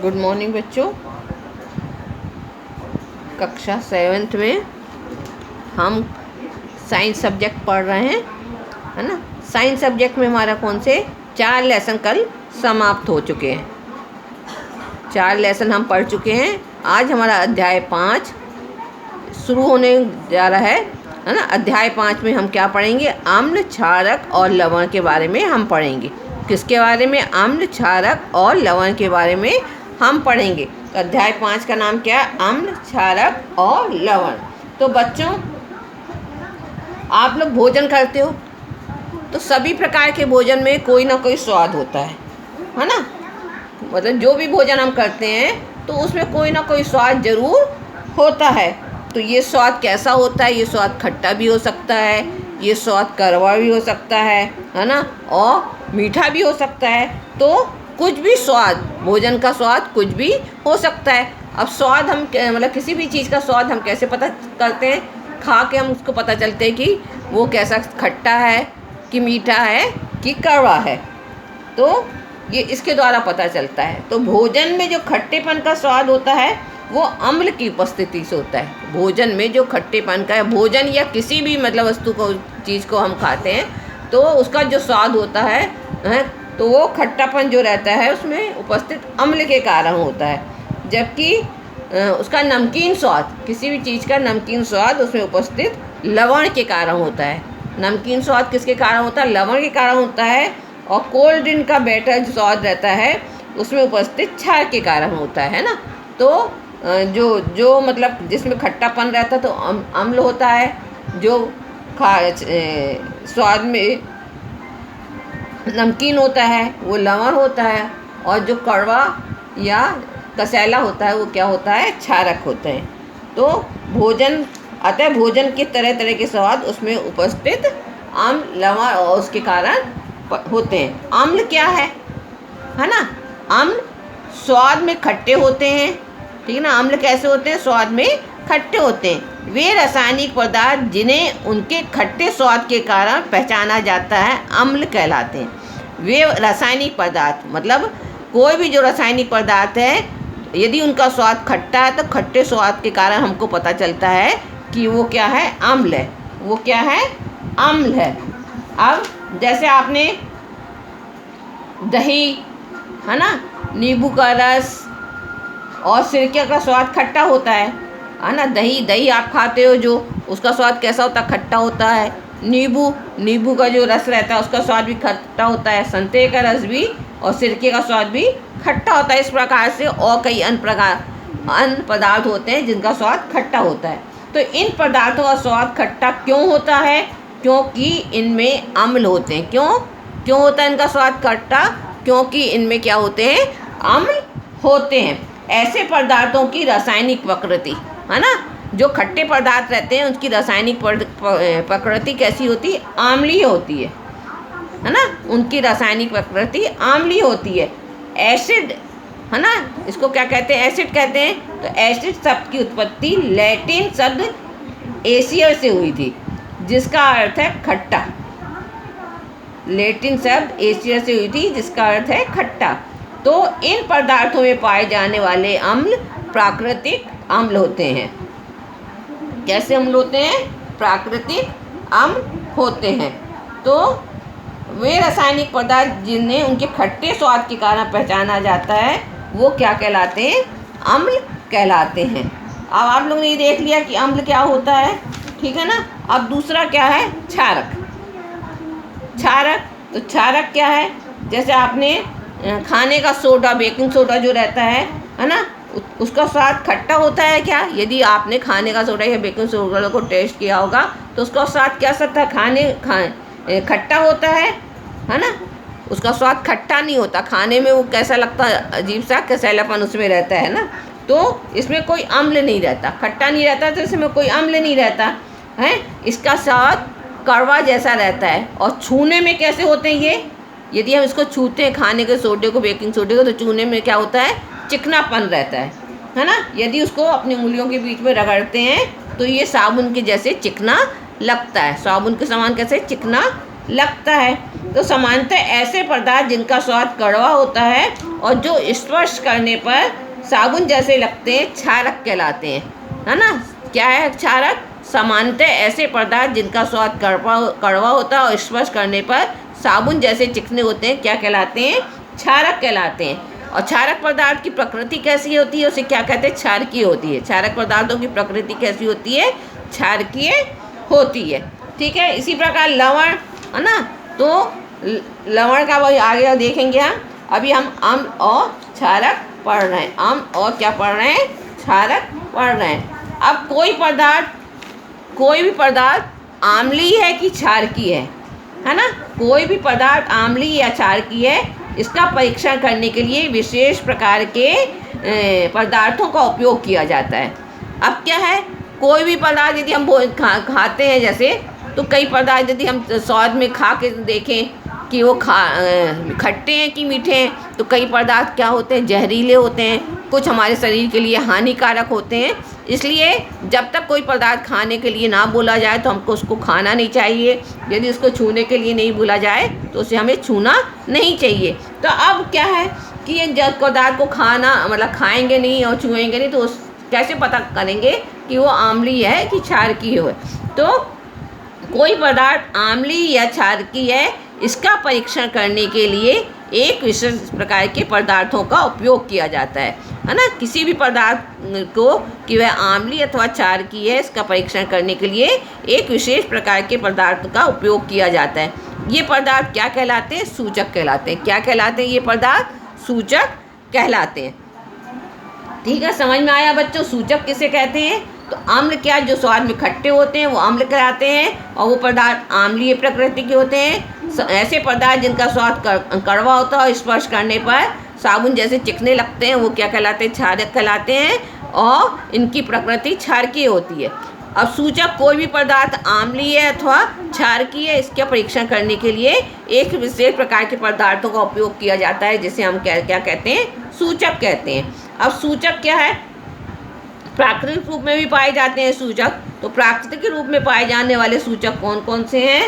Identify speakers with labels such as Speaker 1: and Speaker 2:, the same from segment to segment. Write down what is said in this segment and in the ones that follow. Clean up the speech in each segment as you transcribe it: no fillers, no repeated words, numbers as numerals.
Speaker 1: Good morning बच्चों। कक्षा 7th में हम साइंस सब्जेक्ट पढ़ रहे हैं, है ना। साइंस सब्जेक्ट में हमारा कौन से 4 लेसन कल समाप्त हो चुके हैं। 4 लेसन हम पढ़ चुके हैं। आज हमारा अध्याय 5 शुरू होने जा रहा है ना। अध्याय 5 में हम क्या पढ़ेंगे? अम्ल, क्षारक और लवण के बारे में हम पढ़ेंगे। किसके बारे में? अम्ल, क्षारक और लवण के बारे में हम पढ़ेंगे। तो अध्याय 5 का नाम क्या है? अम्ल, क्षारक और लवण। तो बच्चों, आप लोग भोजन करते हो तो सभी प्रकार के भोजन में कोई ना कोई स्वाद होता है ना। मतलब जो भी भोजन हम करते हैं तो उसमें कोई ना कोई स्वाद जरूर होता है। तो ये स्वाद कैसा होता है? ये स्वाद खट्टा भी हो सकता है, ये स्वाद कड़वा भी हो सकता है ना, और मीठा भी हो सकता है। तो कुछ भी स्वाद, भोजन का स्वाद कुछ भी हो सकता है। अब स्वाद हम मतलब किसी भी चीज़ का स्वाद हम कैसे पता करते हैं? खा के हम उसको पता चलते हैं कि वो कैसा, खट्टा है कि मीठा है कि कड़वा है। तो ये इसके द्वारा पता चलता है। तो भोजन में जो खट्टेपन का स्वाद होता है वो अम्ल की उपस्थिति से होता है। भोजन में जो खट्टेपन का है, भोजन या किसी भी मतलब वस्तु को, चीज़ को हम खाते हैं तो उसका जो स्वाद होता है तो वो खट्टापन जो रहता है उसमें उपस्थित अम्ल के कारण होता है। जबकि उसका नमकीन स्वाद, किसी भी चीज़ का नमकीन स्वाद उसमें उपस्थित लवण के कारण होता है। नमकीन स्वाद किसके कारण होता है? लवण के कारण होता है। और कोल्ड ड्रिंक का बेटर जो स्वाद रहता है उसमें उपस्थित क्षार के कारण होता है ना। तो जो मतलब जिसमें खट्टापन रहता है तो अम्ल होता है, जो स्वाद में नमकीन होता है वो लवण होता है, और जो कड़वा या कसैला होता है वो क्या होता है? क्षारक होते हैं। तो भोजन, अतः भोजन के तरह तरह के स्वाद उसमें उपस्थित अम्ल, लवण और उसके कारण होते हैं। अम्ल क्या है ना? अम्ल स्वाद में खट्टे होते हैं, ठीक है ना। अम्ल कैसे होते हैं? स्वाद में खट्टे होते हैं। वे रासायनिक पदार्थ जिन्हें उनके खट्टे स्वाद के कारण पहचाना जाता है अम्ल कहलाते हैं। वे रासायनिक पदार्थ मतलब कोई भी जो रासायनिक पदार्थ है, यदि उनका स्वाद खट्टा है तो खट्टे स्वाद के कारण हमको पता चलता है कि वो क्या है? अम्ल है। वो क्या है? अम्ल है। अब जैसे आपने दही, है ना, नींबू का रस और सिरके का स्वाद खट्टा होता है ना। दही आप खाते हो जो, उसका स्वाद कैसा होता है? खट्टा होता है। नींबू का जो रस रहता है उसका स्वाद भी खट्टा होता है। संतरे का रस भी और सिरके का स्वाद भी खट्टा होता है। इस प्रकार से और कई अन्य पदार्थ होते हैं जिनका स्वाद खट्टा होता है। तो इन पदार्थों का स्वाद खट्टा क्यों होता है? क्योंकि इनमें अम्ल होते हैं। क्यों होता है इनका स्वाद खट्टा? क्योंकि इनमें क्या होते हैं? अम्ल होते हैं। ऐसे पदार्थों की रासायनिक प्रकृति, है ना, जो खट्टे पदार्थ रहते हैं उसकी रासायनिक प्रकृति कैसी होती है? अम्लीय होती है ना। उनकी रासायनिक प्रकृति अम्लीय होती है। एसिड, है ना, इसको क्या कहते हैं? एसिड कहते हैं। तो एसिड शब्द की उत्पत्ति लैटिन शब्द एसियर से हुई थी, जिसका अर्थ है खट्टा। लैटिन शब्द एसियर से हुई थी जिसका अर्थ है खट्टा। तो इन पदार्थों में पाए जाने वाले अम्ल प्राकृतिक अम्ल होते हैं। कैसे अम्ल होते हैं? प्राकृतिक अम्ल होते हैं। तो वे रासायनिक पदार्थ जिन्हें उनके खट्टे स्वाद के कारण पहचाना जाता है वो क्या कहलाते हैं? अम्ल कहलाते हैं। अब आप लोगों ने ये देख लिया कि अम्ल क्या होता है, ठीक है ना। अब दूसरा क्या है? क्षारक। तो क्षारक क्या है? जैसे आपने खाने का सोडा, बेकिंग सोडा जो रहता है ना, उसका स्वाद खट्टा होता है क्या? यदि आपने खाने का सोडा या बेकिंग सोडा को टेस्ट किया होगा तो उसका स्वाद क्या सकता है? खट्टा होता है ना। उसका स्वाद खट्टा नहीं होता, खाने में वो कैसा लगता है? अजीब सा कसैलापन उसमें रहता है ना। तो इसमें कोई अम्ल नहीं रहता, खट्टा नहीं रहता, तो इसमें कोई अम्ल नहीं रहता है। इसका स्वाद कड़वा जैसा रहता है। और छूने में कैसे होते हैं ये? यदि हम इसको छूते हैं, खाने के सोडे को, बेकिंग सोडे को, तो छूने में क्या होता है? चिकनापन रहता है ना। यदि उसको अपनी उंगलियों के बीच में रगड़ते हैं तो ये साबुन के जैसे चिकना लगता है। साबुन के समान कैसे चिकना लगता है। तो सामान्यतः ऐसे पदार्थ जिनका स्वाद कड़वा होता है और जो स्पर्श करने पर साबुन जैसे लगते हैं क्षारक कहलाते हैं, है ना। क्या है क्षारक? सामान्यतः ऐसे पदार्थ जिनका स्वाद कड़वा होता है और स्पर्श करने पर साबुन जैसे चिकने होते हैं क्या कहलाते हैं? क्षारक कहलाते हैं। और क्षारक पदार्थ की प्रकृति कैसी होती है? उसे क्या कहते हैं? क्षारकीय होती है। क्षारक पदार्थों की प्रकृति कैसी होती है? क्षारकीय होती है। ठीक है। इसी प्रकार लवण, है ना, तो लवण का वही आगे देखेंगे हम। अभी हम अम्ल और क्षारक पढ़ रहे हैं। अम्ल और क्या पढ़ रहे हैं? क्षारक पढ़ रहे हैं। अब कोई भी पदार्थ आम्लीय है कि क्षारकीय है ना। कोई भी पदार्थ आम्लीय या क्षारकीय है, इसका परीक्षण करने के लिए विशेष प्रकार के पदार्थों का उपयोग किया जाता है। अब क्या है, कोई भी पदार्थ यदि हम खाते हैं, जैसे तो कई पदार्थ यदि हम स्वाद में खा के देखें कि वो खट्टे हैं कि मीठे हैं, तो कई पदार्थ क्या होते हैं? जहरीले होते हैं, कुछ हमारे शरीर के लिए हानिकारक होते हैं। इसलिए जब तक कोई पदार्थ खाने के लिए ना बोला जाए तो हमको उसको खाना नहीं चाहिए। यदि उसको छूने के लिए नहीं बोला जाए तो उसे हमें छूना नहीं चाहिए। तो अब क्या है कि ये जब पदार्थ को खाना मतलब खाएंगे नहीं और छुएंगे नहीं, तो उस कैसे पता करेंगे कि वो आम्लीय है कि क्षारकीय है? तो कोई पदार्थ आम्लीय या क्षारकीय है, इसका परीक्षण करने के लिए एक विशेष प्रकार के पदार्थों का उपयोग किया जाता है ना। किसी भी पदार्थ को कि वह आम्लीय अथवा क्षारकीय है, इसका परीक्षण करने के लिए एक विशेष प्रकार के पदार्थ का उपयोग किया जाता है। ये पदार्थ क्या कहलाते हैं? सूचक कहलाते हैं। क्या कहलाते हैं ये पदार्थ? सूचक कहलाते हैं। ठीक है, समझ में आया बच्चों? सूचक किसे कहते हैं? तो अम्ल क्या, जो स्वाद में खट्टे होते हैं वो अम्ल कहलाते हैं, और वो पदार्थ आम्लीय प्रकृति के होते हैं। ऐसे पदार्थ जिनका स्वाद कड़वा होता है और स्पर्श करने पर साबुन जैसे चिकने लगते हैं वो क्या कहलाते हैं? क्षारक कहलाते हैं, और इनकी प्रकृति क्षारकीय होती है। अब सूचक कोई भी पदार्थ आम्लीय अथवा क्षारकीय है, इसका परीक्षण करने के लिए एक विशेष प्रकार के पदार्थों का उपयोग किया जाता है, जिसे हम क्या कहते हैं? सूचक कहते हैं। अब सूचक क्या है? प्राकृतिक रूप में भी पाए जाते हैं सूचक। तो प्राकृतिक रूप में पाए जाने वाले सूचक कौन कौन से हैं,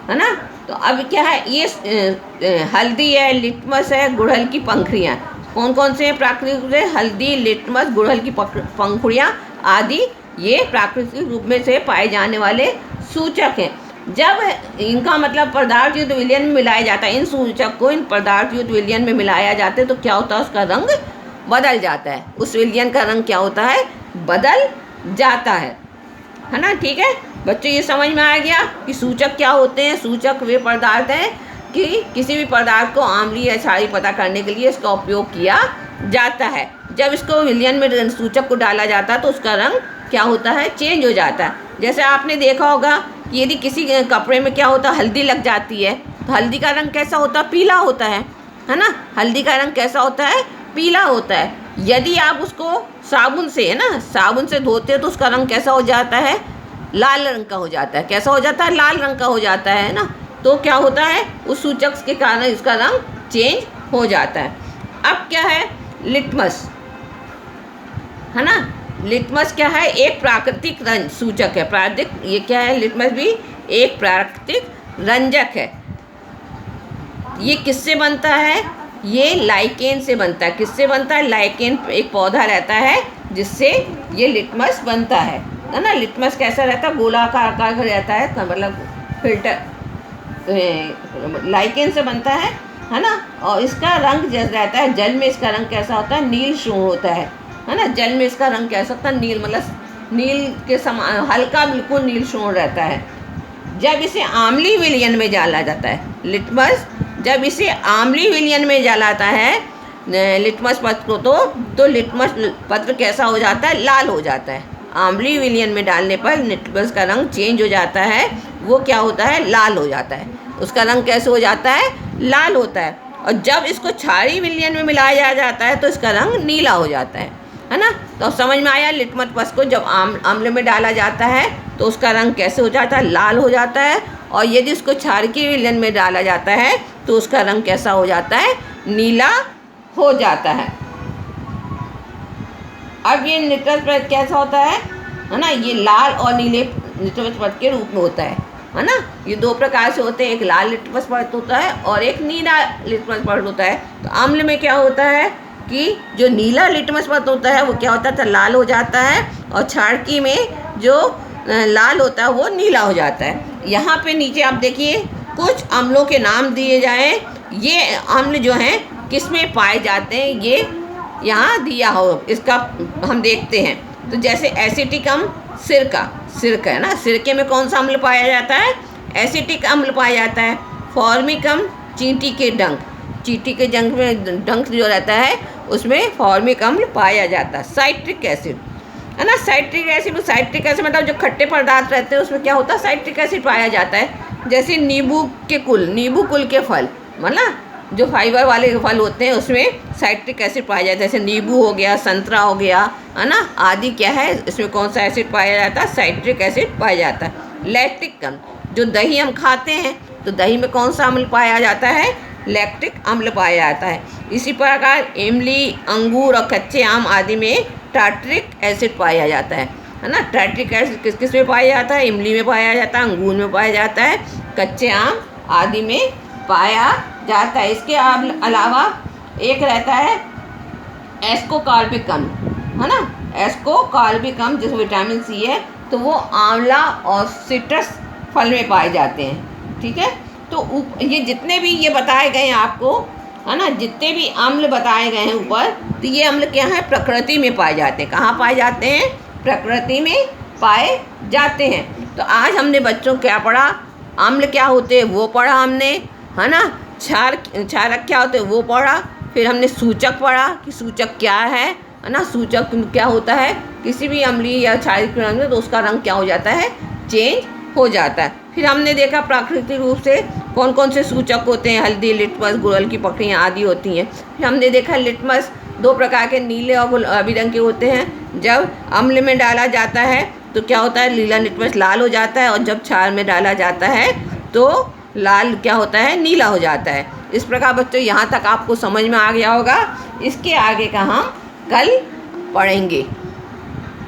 Speaker 1: है ना। तो अब क्या है, ये हल्दी है, लिटमस है, गुड़हल की पंखुड़ियाँ। कौन कौन से हैं प्राकृतिक रूप से? हल्दी, लिटमस, गुड़हल की पंखुड़ियाँ आदि ये प्राकृतिक रूप में से पाए जाने वाले सूचक हैं। जब इनका मतलब पदार्थ युक्त विलयन में मिलाया जाता है, इन सूचक को इन पदार्थ युक्त विलयन में मिलाया जाता है, तो क्या होता है? उसका रंग बदल जाता है। उस विलयन का रंग क्या होता है? बदल जाता है ना। ठीक है बच्चों, ये समझ में आ गया कि सूचक क्या होते हैं। सूचक वे पदार्थ हैं कि किसी भी पदार्थ को आम्लीय या क्षारीय पता करने के लिए इसका उपयोग किया जाता है। जब इसको विलयन में सूचक को डाला जाता है तो उसका रंग क्या होता है? चेंज हो जाता है। जैसे आपने देखा होगा कि यदि किसी कपड़े में क्या होता है? हल्दी लग जाती है, तो हल्दी का रंग कैसा होता है? पीला होता है ना। हल्दी का रंग कैसा होता है? पीला होता है। यदि आप उसको साबुन से, है ना, साबुन से धोते हो तो उसका रंग कैसा हो जाता है? लाल रंग का हो जाता है। कैसा हो जाता है? लाल रंग का हो जाता है ना। तो क्या होता है? उस सूचक के कारण इसका रंग चेंज हो जाता है। अब क्या है? लिटमस, है ना। लिटमस क्या है? एक प्राकृतिक रंग सूचक है। प्राकृतिक, ये क्या है? लिटमस भी एक प्राकृतिक रंजक है। ये किससे बनता है? ये लाइकेन से बनता है। किससे बनता है? लाइकेन एक पौधा रहता है जिससे ये लिटमस बनता है ना। लिटमस कैसा रहता है? गोलाकार आकार का रहता है, मतलब फिल्टर लाइकेन से बनता है ना। और इसका रंग जैसा रहता है, जल में इसका रंग कैसा होता है? नील शूण होता है ना। जल में इसका रंग कैसा होता है? नील, मतलब नील के समान हल्का बिल्कुल नील शूण रहता है। जब इसे आम्लीय विलयन में डाला जाता है, लिटमस जब इसे आम्लीय विलयन में डालाता है लिटमस पत्र को, तो लिटमस पत्र कैसा हो जाता है? लाल हो जाता है। आम्लीय विलयन में डालने पर लिटमस का रंग चेंज हो जाता है। वो क्या होता है? लाल हो जाता है। उसका रंग कैसे हो जाता है? लाल होता है। और जब इसको क्षारीय विलयन में मिलाया जाता है तो इसका रंग नीला हो जाता है ना। तो समझ में आया? लिटमस पत्र को जब अम्ल में डाला जाता है तो उसका रंग कैसे हो जाता है? लाल हो जाता है। और यदि उसको क्षारकीय विलयन में डाला जाता है तो उसका रंग कैसा हो जाता है? नीला हो जाता है। अब ये लिटमस पत्र कैसा होता है ना। ये लाल और नीले लिटमस पत्र के रूप में होता है। है ना। ये दो प्रकार से होते हैं, एक लाल लिटमस पदार्थ होता है और एक नीला लिटमस पदार्थ होता है। तो अम्ल में क्या होता है कि जो नीला लिटमस पदार्थ होता है वो क्या होता है, लाल हो जाता है, और क्षारकी में जो लाल होता है वो नीला हो जाता है। यहाँ पे नीचे आप देखिए कुछ अम्लों के नाम दिए जाएं। ये अम्ल जो हैं किस में पाए जाते हैं, ये यहाँ दिया हो, इसका हम देखते हैं। तो जैसे एसिटिक अम्ल, सिरका है ना, सिरके में कौन सा अम्ल पाया जाता है, एसिटिक अम्ल पाया जाता है। फॉर्मिक अम्ल, चींटी के डंक में डंक जो रहता है उसमें फॉर्मिक अम्ल पाया जाता है। साइट्रिक एसिड है ना, साइट्रिक एसिड मतलब जो खट्टे पदार्थ रहते हैं उसमें क्या होता है, साइट्रिक एसिड पाया जाता है। जैसे नींबू कुल के फल, मतलब जो फाइबर वाले फल होते हैं उसमें साइट्रिक एसिड पाया जाता है। जैसे नींबू हो गया, संतरा हो गया, है ना, आदि क्या है, इसमें कौन सा एसिड पाया जाता है, साइट्रिक एसिड पाया जाता है। लैक्टिक अम्ल, जो दही हम खाते हैं तो दही में कौन सा अम्ल पाया जाता है, लैक्टिक अम्ल पाया जाता है। इसी प्रकार इमली, अंगूर और कच्चे आम आदि में टार्ट्रिक एसिड पाया जाता है ना। टार्ट्रिक एसिड किस किस में पाया जाता है, इमली में पाया जाता है, अंगूर में पाया जाता है, कच्चे आम आदि में पाया जाता है। इसके अलावा एक रहता है एस्कोकार्बिक अम्ल, है ना, एस्कोकार्बिक अम्ल जिसमें विटामिन सी है, तो वो आंवला और सिट्रस फल में पाए जाते हैं। ठीक है, तो ये जितने भी ये बताए गए हैं आपको, है ना, जितने भी अम्ल बताए गए हैं ऊपर, तो ये अम्ल क्या है, प्रकृति में पाए जाते हैं। कहाँ पाए जाते हैं, प्रकृति में पाए जाते हैं। तो आज हमने बच्चों क्या पढ़ा, अम्ल क्या होते हैं वो पढ़ा हमने, है ना, क्षारक क्या होते हैं वो पढ़ा। फिर हमने सूचक पढ़ा कि सूचक क्या है ना, सूचक क्या होता है, किसी भी अम्लीय या क्षारिक रंग तो उसका रंग क्या हो जाता है, चेंज हो जाता है। फिर हमने देखा प्राकृतिक रूप से कौन कौन से सूचक होते हैं, हल्दी, लिटमस, गुड़हल की पकड़ियाँ आदि होती हैं। फिर हमने देखा लिटमस दो प्रकार के, नीले और गुलाबी रंग के होते हैं। जब अम्ल में डाला जाता है तो क्या होता है, नीला लिटमस लाल हो जाता है, और जब क्षार में डाला जाता है तो लाल क्या होता है, नीला हो जाता है। इस प्रकार बच्चों यहाँ तक आपको समझ में आ गया होगा। इसके आगे का हम कल पढ़ेंगे।